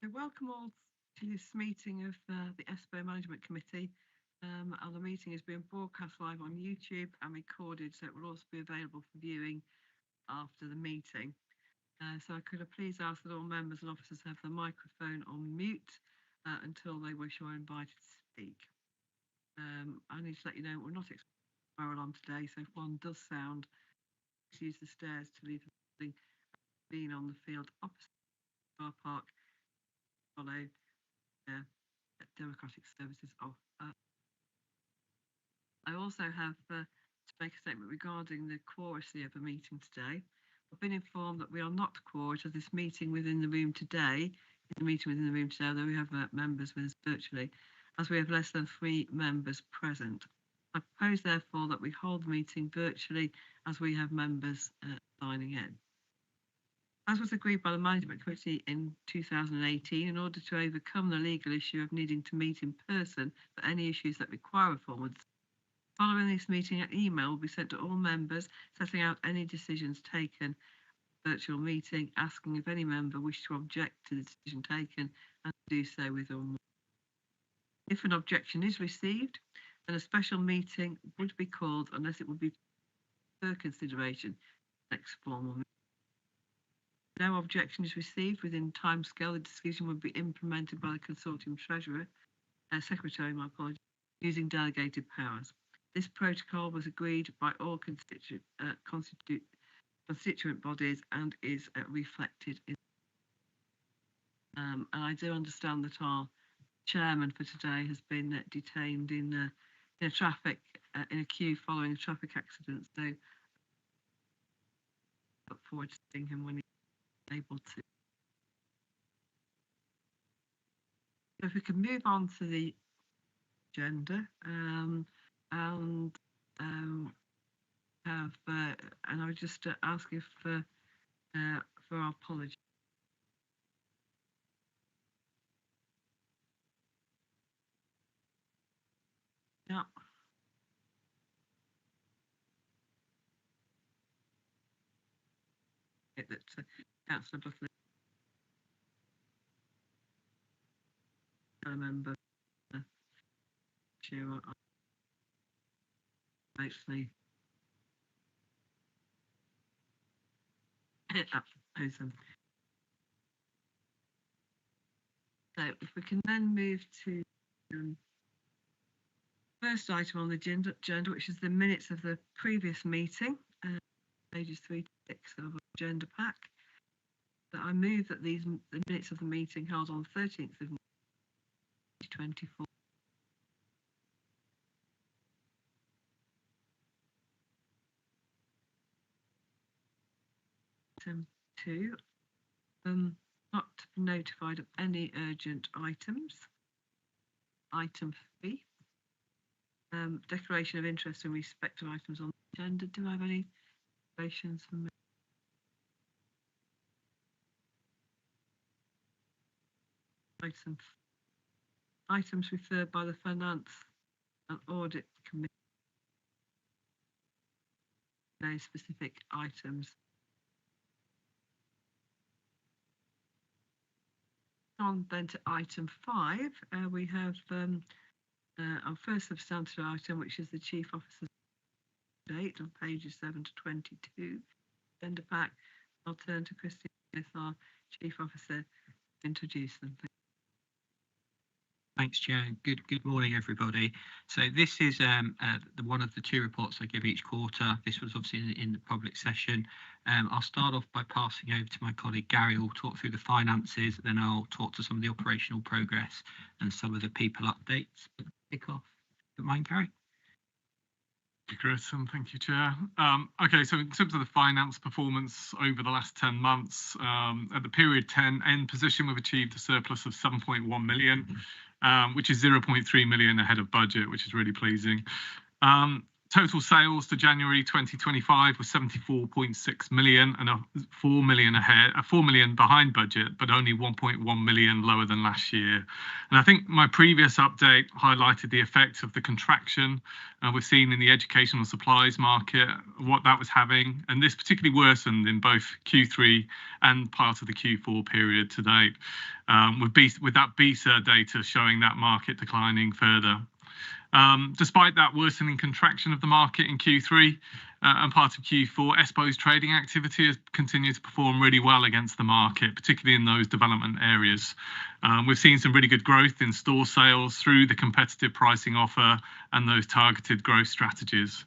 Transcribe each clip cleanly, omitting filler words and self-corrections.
Welcome all to this meeting of the ESPO Management Committee. And the meeting is being broadcast live on YouTube and recorded, so it will also be available for viewing after the meeting. So I could please ask that all members and officers have the microphone on mute until they wish or are invited to speak. I need to let you know we're not expecting a fire alarm today, so if one does sound, please use the stairs to leave the building. Being on the field opposite the car park, follow democratic services of. I also have to make a statement regarding the quoracy of a meeting today. I've been informed that we are not quorum of this meeting within the room today. Although we have members with us virtually, as we have less than 3 members present. I propose, therefore, that we hold the meeting virtually as we have members signing in. As was agreed by the Management Committee in 2018, in order to overcome the legal issue of needing to meet in person for any issues that require reform, following this meeting, an email will be sent to all members setting out any decisions taken at the virtual meeting, asking if any member wishes to object to the decision taken and do so with or more. If an objection is received, then a special meeting would be called unless it would be for consideration next formal meeting. No objection is received within timescale. The decision would be implemented by the consortium treasurer, secretary, using delegated powers. This protocol was agreed by all constituent bodies and is reflected in. And I do understand that our chairman for today has been detained in a traffic in a queue following a traffic accident. So I look forward to seeing him when he's able to. So if we can move on to the agenda, and I would just ask if for our apology. Yeah. That Councillor Buckley, I remember sure actually so if we can then move to first item on the agenda, which is the minutes of the previous meeting, pages 3 to 6 of our agenda pack. That I move that the minutes of the meeting held on 13th of May 2024. Item 2, not to be notified of any urgent items. Item 3, declaration of interest in respect to items on the agenda. Do I have any declarations from me? Items referred by the Finance and Audit Committee. No specific items. On then to item 5, we have our first substantive item, which is the Chief Officer's update on pages 7 to 22. Agenda pack. I'll turn to Christine Smith, our Chief Officer, to introduce them. Thanks, Chair. Good morning, everybody. So this is one of the 2 reports I give each quarter. This was obviously in the public session. I'll start off by passing over to my colleague Gary, who will talk through the finances, then I'll talk to some of the operational progress and some of the people updates. Kick off. Don't mind, Gary? Thank you, Chris, and thank you, Chair. Okay, so in terms of the finance performance over the last 10 months, at the period 10 end position, we've achieved a surplus of 7.1 million, which is 0.3 million ahead of budget, which is really pleasing. Total sales to January 2025 was 74.6 million and 4 million behind budget, but only 1.1 million lower than last year. And I think my previous update highlighted the effect of the contraction we've seen in the educational supplies market, what that was having, and this particularly worsened in both Q3 and part of the Q4 period to date, with that BSER data showing that market declining further. Despite that worsening contraction of the market in Q3 and part of Q4, ESPO's trading activity has continued to perform really well against the market, particularly in those development areas. We've seen some really good growth in store sales through the competitive pricing offer and those targeted growth strategies.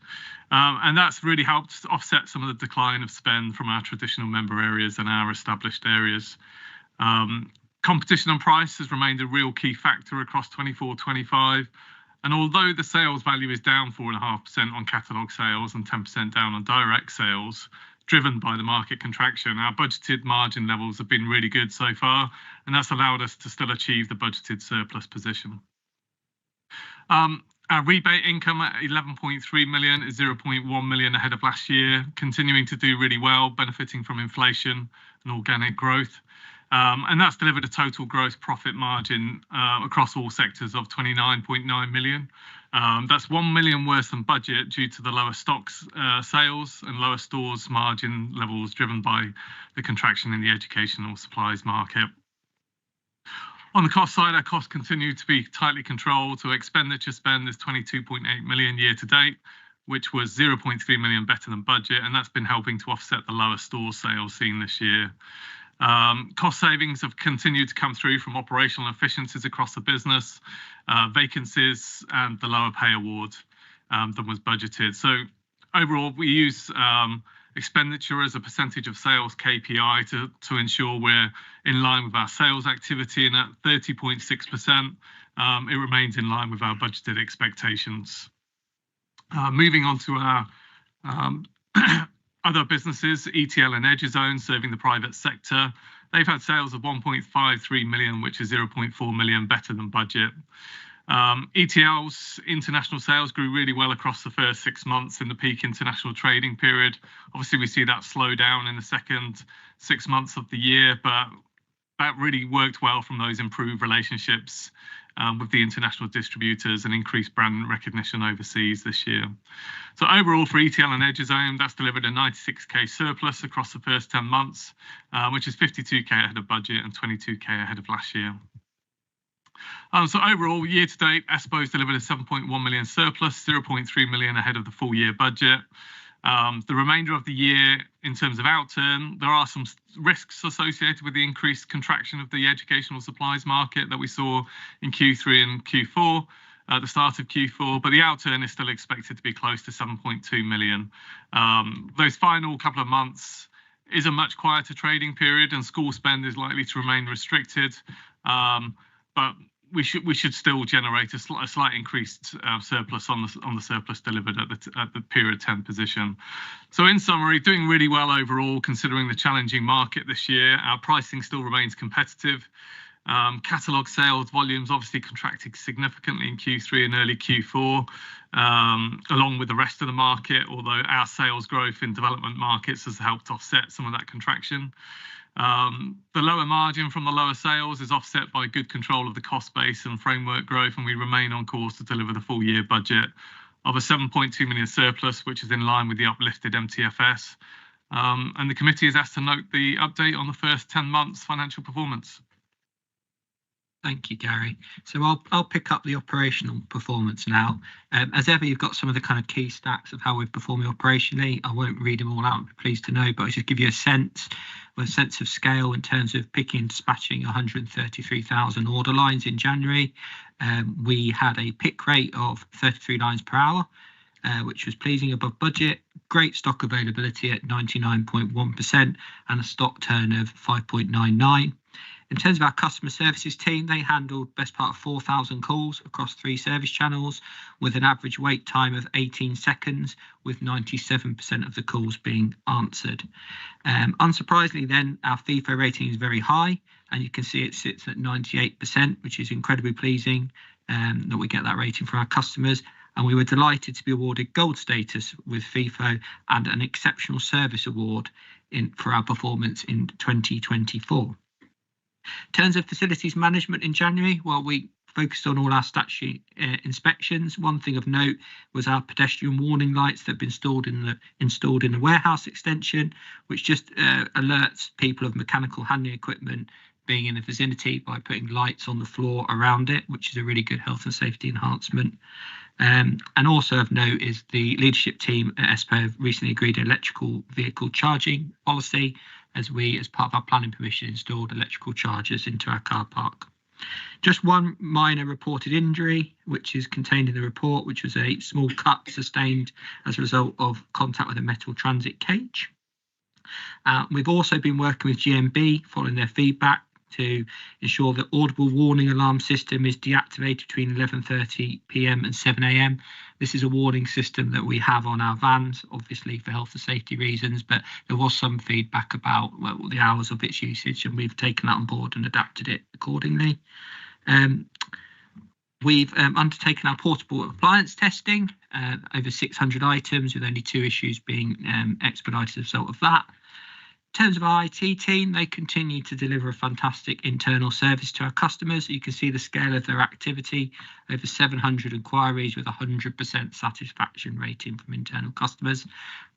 And that's really helped offset some of the decline of spend from our traditional member areas and our established areas. Competition on price has remained a real key factor across 24-25. And although the sales value is down 4.5% on catalogue sales and 10% down on direct sales, driven by the market contraction, our budgeted margin levels have been really good so far, and that's allowed us to still achieve the budgeted surplus position. Our rebate income at 11.3 million is 0.1 million ahead of last year, continuing to do really well, benefiting from inflation and organic growth. And that's delivered a total gross profit margin across all sectors of 29.9 million. That's 1 million worse than budget due to the lower stocks sales and lower stores margin levels driven by the contraction in the educational supplies market. On the cost side, our costs continue to be tightly controlled. So expenditure spend is 22.8 million year to date, which was 0.3 million better than budget. And that's been helping to offset the lower store sales seen this year. Cost savings have continued to come through from operational efficiencies across the business, vacancies and the lower pay award than was budgeted. So overall, we use expenditure as a percentage of sales KPI to ensure we're in line with our sales activity, and at 30.6%, it remains in line with our budgeted expectations. Moving on to our other businesses, ETL and Eduzone serving the private sector. They've had sales of 1.53 million, which is 0.4 million better than budget. ETL's international sales grew really well across the first 6 months in the peak international trading period. Obviously, we see that slow down in the second 6 months of the year, but that really worked well from those improved relationships with the international distributors and increased brand recognition overseas this year. So overall for ETL and Eduzone, that's delivered a 96k surplus across the first 10 months, which is 52k ahead of budget and 22k ahead of last year. So overall, year to date, ESPO's delivered a 7.1 million surplus, 0.3 million ahead of the full year budget. The remainder of the year, in terms of outturn, there are some risks associated with the increased contraction of the educational supplies market that we saw in Q3 and Q4 at the start of Q4, but the outturn is still expected to be close to 7.2 million. Those final couple of months is a much quieter trading period, and school spend is likely to remain restricted, but we should still generate a slight increased surplus on the surplus delivered at the period 10 position. So in summary, doing really well overall considering the challenging market this year. Our pricing still remains competitive. Catalogue sales volumes obviously contracted significantly in Q3 and early Q4, along with the rest of the market, although our sales growth in development markets has helped offset some of that contraction. The lower margin from the lower sales is offset by good control of the cost base and framework growth, and we remain on course to deliver the full year budget of a 7.2 million surplus, which is in line with the uplifted MTFS. And the committee is asked to note the update on the first 10 months financial performance. Thank you, Gary. So I'll pick up the operational performance now. As ever, you've got some of the kind of key stats of how we're performing operationally. I won't read them all out, I'm pleased to know, but I'll just give you a sense of scale in terms of picking and dispatching 133,000 order lines in January. We had a pick rate of 33 lines per hour, which was pleasing above budget. Great stock availability at 99.1% and a stock turn of 5.99. In terms of our customer services team, they handled best part of 4,000 calls across 3 service channels with an average wait time of 18 seconds, with 97% of the calls being answered. Unsurprisingly then, our FIFO rating is very high, and you can see it sits at 98%, which is incredibly pleasing that we get that rating from our customers. And we were delighted to be awarded gold status with FIFO and an exceptional service award for our performance in 2024. In terms of facilities management in January, well, we focused on all our statutory inspections. One thing of note was our pedestrian warning lights that have been installed in the warehouse extension, which just alerts people of mechanical handling equipment being in the vicinity by putting lights on the floor around it, which is a really good health and safety enhancement. And also of note is the leadership team at ESPO have recently agreed an electrical vehicle charging policy, as part of our planning permission, installed electrical chargers into our car park. Just one minor reported injury, which is contained in the report, which was a small cut sustained as a result of contact with a metal transit cage. We've also been working with GMB following their feedback to ensure that audible warning alarm system is deactivated between 11:30 p.m. and 7 a.m. This is a warning system that we have on our vans, obviously for health and safety reasons, but there was some feedback about the hours of its usage, and we've taken that on board and adapted it accordingly. We've undertaken our portable appliance testing, over 600 items, with only 2 issues being expedited as a result of that. In terms of our IT team, they continue to deliver a fantastic internal service to our customers. You can see the scale of their activity, over 700 inquiries with 100% satisfaction rating from internal customers.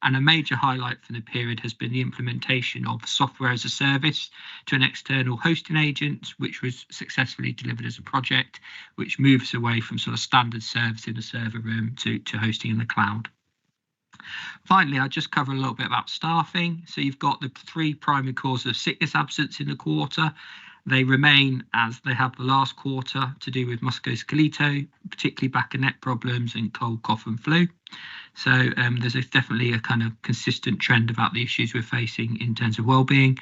And a major highlight for the period has been the implementation of software as a service to an external hosting agent, which was successfully delivered as a project, which moves away from sort of standard service in the server room to hosting in the cloud. Finally, I'll just cover a little bit about staffing. So you've got the 3 primary causes of sickness absence in the quarter. They remain as they have the last quarter, to do with musculoskeletal, particularly back and neck problems, and cold, cough and flu. So there's definitely a kind of consistent trend about the issues we're facing in terms of well-being.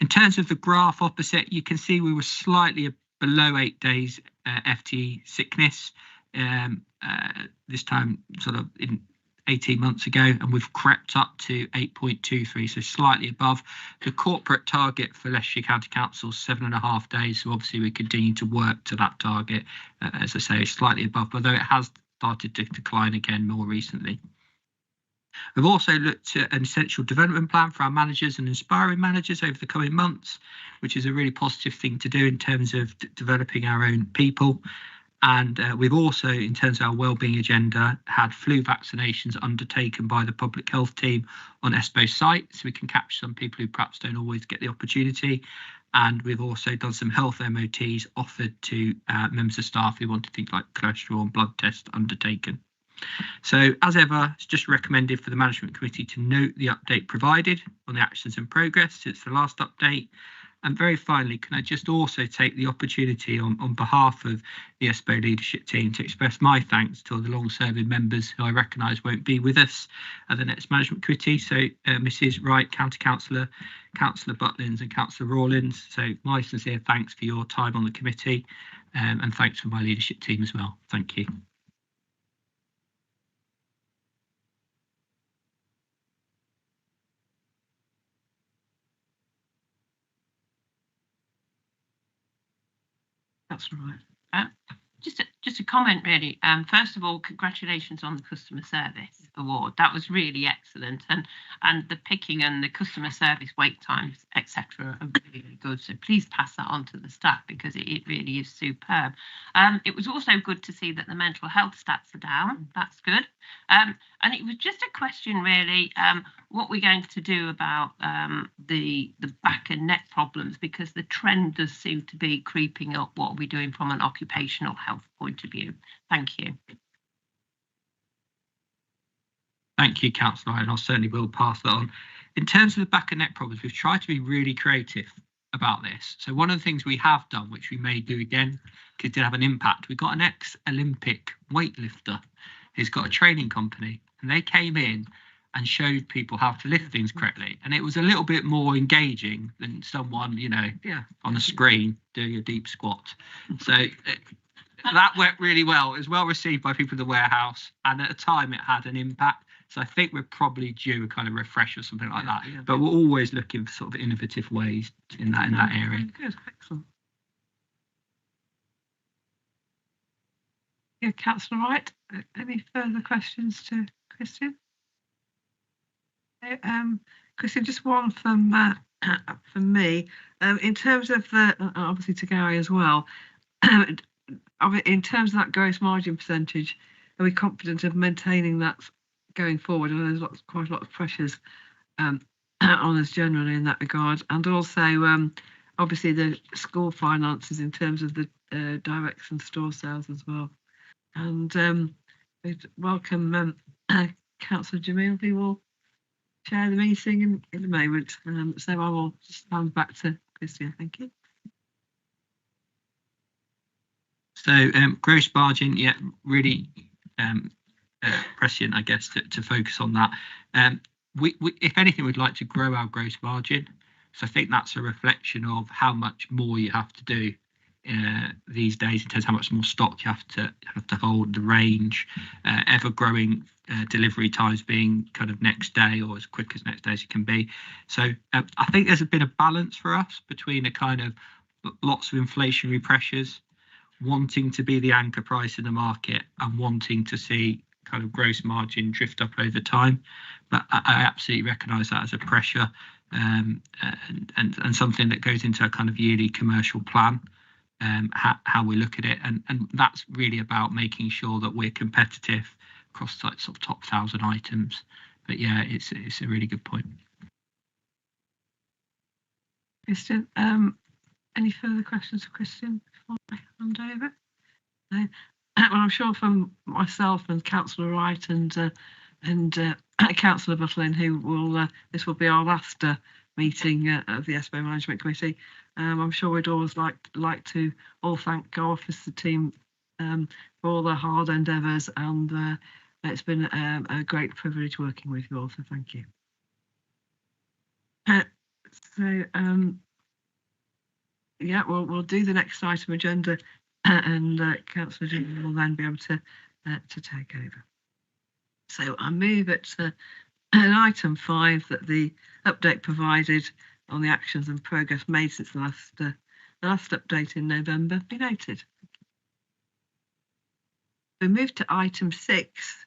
In terms of the graph opposite, you can see we were slightly below 8 days FTE sickness this time sort of in 18 months ago, and we've crept up to 8.23, so slightly above. The corporate target for Leicestershire County Council is 7.5 days, so obviously we continue to work to that target. As I say, slightly above, although it has started to decline again more recently. We've also looked at an essential development plan for our managers and inspiring managers over the coming months, which is a really positive thing to do in terms of developing our own people. And we've also, in terms of our wellbeing agenda, had flu vaccinations undertaken by the public health team on ESPO site, so we can capture some people who perhaps don't always get the opportunity. And we've also done some health MOTs offered to members of staff who want things like cholesterol and blood tests undertaken. So as ever, it's just recommended for the management committee to note the update provided on the actions and progress since the last update. And very finally, can I just also take the opportunity on behalf of the ESPO leadership team to express my thanks to all the long-serving members who I recognise won't be with us at the next management committee. So Mrs Wright, County Councillor, Councillor Butlins and Councillor Rawlins. So my sincere thanks for your time on the committee, and thanks for my leadership team as well. Thank you. That's right. Just a comment, really. First of all, congratulations on the customer service award. That was really excellent, and the picking and the customer service wait times, etc., are really good. So please pass that on to the staff, because it really is superb. It was also good to see that the mental health stats are down. That's good. And it was just a question, really, what we're going to do about the back and neck problems, because the trend does seem to be creeping up. What are we doing from an occupational health point of view? Thank you. Thank you, Councillor, and I certainly will pass that on. In terms of the back and neck problems, we've tried to be really creative about this. So one of the things we have done, which we may do again, because it did have an impact, we got an ex-Olympic weightlifter who's got a training company, and they came in and showed people how to lift things correctly. And it was a little bit more engaging than someone, on a screen doing a deep squat. So that went really well. It was well received by people in the warehouse, and at the time it had an impact. So I think we're probably due a kind of refresh or something like that. Yeah. But we're always looking for sort of innovative ways in that area. Good, excellent. Yeah, Councillor Wright, any further questions to Christian? Christian, just one from from me. In terms of the, obviously to Gary as well, in terms of that gross margin percentage, are we confident of maintaining that going forward? I know there's quite a lot of pressures on us generally in that regard, and also obviously the school finances in terms of the directs and store sales as well. And we'd welcome Councillor Jamil, who will chair the meeting in a moment. So I will just hand back to Christian. Thank you. So gross margin, yeah, really prescient, I guess, to focus on that. We, if anything, we'd like to grow our gross margin. So I think that's a reflection of how much more you have to do these days in terms of how much more stock you have to hold, the range, ever growing delivery times being kind of next day or as quick as next day as you can be. So I think there's been a balance for us between a kind of lots of inflationary pressures, wanting to be the anchor price in the market and wanting to see kind of gross margin drift up over time. But I absolutely recognise that as a pressure and something that goes into a kind of yearly commercial plan, how we look at it. And that's really about making sure that we're competitive across sort of top 1,000 items. But yeah, it's a really good point. Christian, any further questions for Christian before I hand over? No. Well, I'm sure from myself and Councillor Wright and Councillor Butlin, who will this will be our last meeting of the ESPO Management Committee. I'm sure we'd always like to all thank our officer team for all their hard endeavours, and it's been a great privilege working with you all. So thank you. Yeah, we'll do the next item agenda, and Councillor Jim will then be able to take over. So I move at item 5 that the update provided on the actions and progress made since the last update in November be noted. We move to item 6,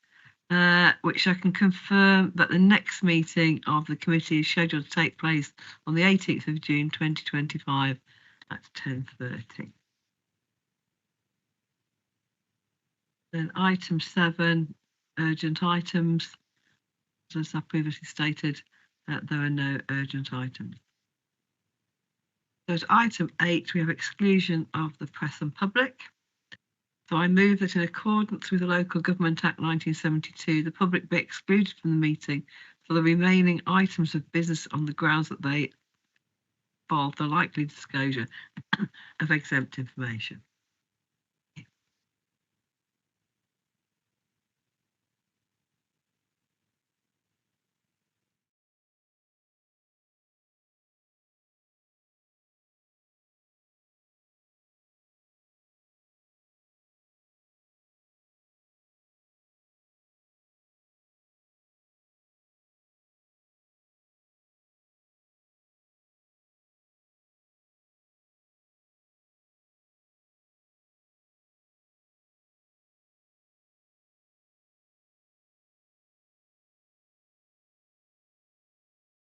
which I can confirm that the next meeting of the committee is scheduled to take place on the 18th of June 2025 at 10:30. Then item 7, urgent items. As I previously stated, there are no urgent items. So at item 8, we have exclusion of the press and public. So I move that in accordance with the Local Government Act 1972, the public be excluded from the meeting for the remaining items of business on the grounds that they involve the likely disclosure of exempt information.